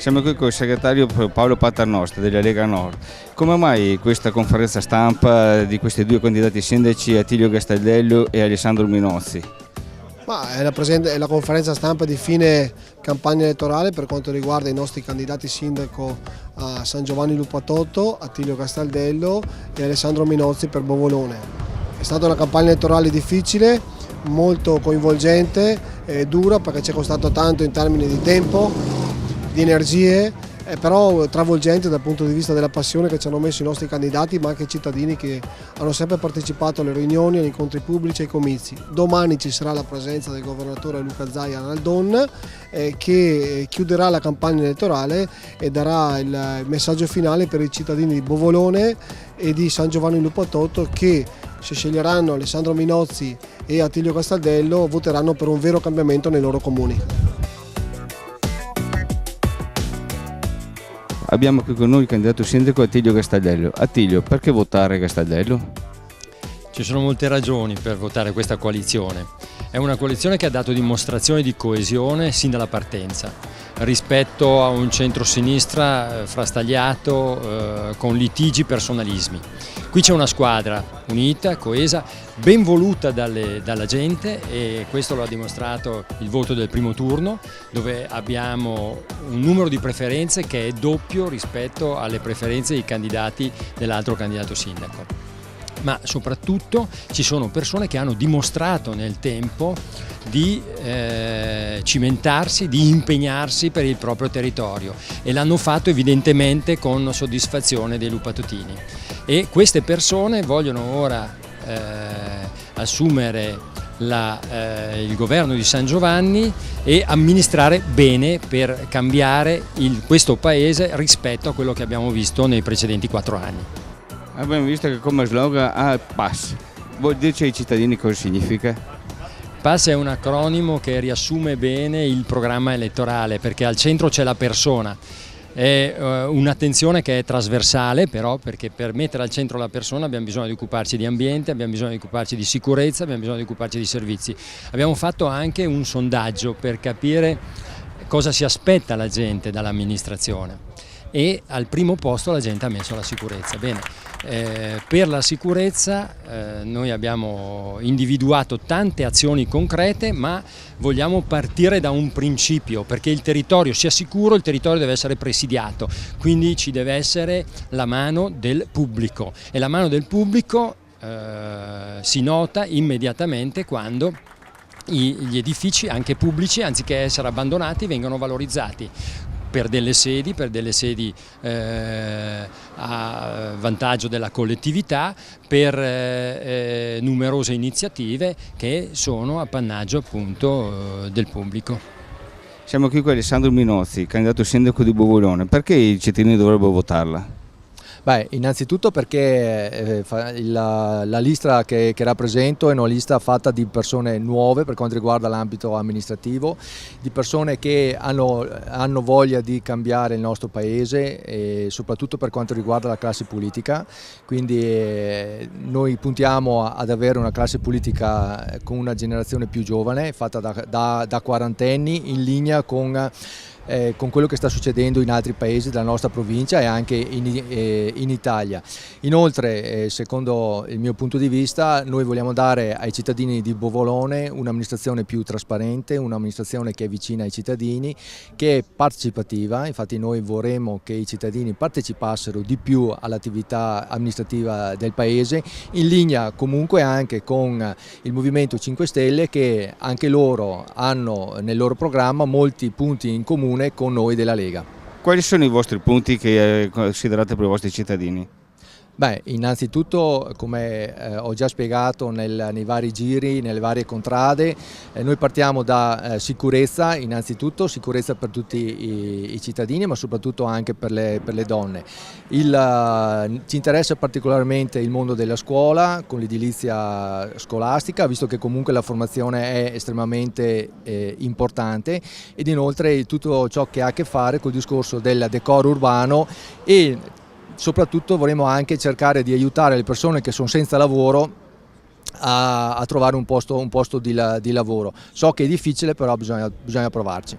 Siamo qui con il segretario Paolo Paternoster della Lega Nord. Come mai questa conferenza stampa di questi due candidati sindaci, Attilio Gastaldello e Alessandro Minozzi? È la conferenza stampa di fine campagna elettorale per quanto riguarda i nostri candidati sindaco a San Giovanni Lupatotto, Attilio Gastaldello e Alessandro Minozzi per Bovolone. È stata una campagna elettorale difficile, molto coinvolgente e dura perché ci è costato tanto in termini di tempo, di energie, però travolgente dal punto di vista della passione che ci hanno messo i nostri candidati, ma anche i cittadini che hanno sempre partecipato alle riunioni, agli incontri pubblici e ai comizi. Domani ci sarà la presenza del governatore Luca Zaia a Naldon che chiuderà la campagna elettorale e darà il messaggio finale per i cittadini di Bovolone e di San Giovanni Lupatotto che, se sceglieranno Alessandro Minozzi e Attilio Gastaldello, voteranno per un vero cambiamento nei loro comuni. Abbiamo qui con noi il candidato sindaco Attilio Gastaldello. Attilio, perché votare Gastaldello? Ci sono molte ragioni per votare questa coalizione. È una coalizione che ha dato dimostrazione di coesione sin dalla partenza, rispetto a un centro-sinistra frastagliato con litigi, personalismi. Qui c'è una squadra unita, coesa, ben voluta dalla gente, e questo lo ha dimostrato il voto del primo turno, dove abbiamo un numero di preferenze che è doppio rispetto alle preferenze dei candidati dell'altro candidato sindaco. Ma soprattutto ci sono persone che hanno dimostrato nel tempo di cimentarsi, di impegnarsi per il proprio territorio, e l'hanno fatto evidentemente con soddisfazione dei lupatotini, e queste persone vogliono ora assumere il governo di San Giovanni e amministrare bene per cambiare questo paese rispetto a quello che abbiamo visto nei precedenti 4 anni. Abbiamo visto che come slogan ha PAS. Vuol dirci ai cittadini cosa significa? PAS è un acronimo che riassume bene il programma elettorale, perché al centro c'è la persona. È un'attenzione che è trasversale, però, perché per mettere al centro la persona abbiamo bisogno di occuparci di ambiente, abbiamo bisogno di occuparci di sicurezza, abbiamo bisogno di occuparci di servizi. Abbiamo fatto anche un sondaggio per capire cosa si aspetta la gente dall'amministrazione, e al primo posto la gente ha messo la sicurezza. Bene, per la sicurezza noi abbiamo individuato tante azioni concrete, ma vogliamo partire da un principio: perché il territorio sia sicuro, il territorio deve essere presidiato, quindi ci deve essere la mano del pubblico, e la mano del pubblico si nota immediatamente quando gli edifici, anche pubblici, anziché essere abbandonati, vengono valorizzati per delle sedi a vantaggio della collettività, per numerose iniziative che sono appannaggio appunto del pubblico. Siamo qui con Alessandro Minozzi, candidato sindaco di Bovolone. Perché i cittadini dovrebbero votarla? Beh, innanzitutto perché la lista che rappresento è una lista fatta di persone nuove per quanto riguarda l'ambito amministrativo, di persone che hanno voglia di cambiare il nostro paese, e soprattutto per quanto riguarda la classe politica. Quindi noi puntiamo ad avere una classe politica con una generazione più giovane, fatta da quarantenni, in linea con quello che sta succedendo in altri paesi della nostra provincia e anche in Italia. Inoltre, secondo il mio punto di vista, noi vogliamo dare ai cittadini di Bovolone un'amministrazione più trasparente, un'amministrazione che è vicina ai cittadini, che è partecipativa. Infatti noi vorremmo che i cittadini partecipassero di più all'attività amministrativa del paese, in linea comunque anche con il Movimento 5 Stelle, che anche loro hanno nel loro programma molti punti in comune con noi della Lega. Quali sono i vostri punti che considerate per i vostri cittadini? Beh, innanzitutto, come ho già spiegato nei vari giri, nelle varie contrade, noi partiamo da sicurezza, innanzitutto sicurezza per tutti i cittadini, ma soprattutto anche per le donne. Ci interessa particolarmente il mondo della scuola, con l'edilizia scolastica, visto che comunque la formazione è estremamente importante, ed inoltre tutto ciò che ha a che fare col discorso del decoro urbano, e soprattutto vorremmo anche cercare di aiutare le persone che sono senza lavoro a trovare un posto di lavoro. So che è difficile, però bisogna provarci.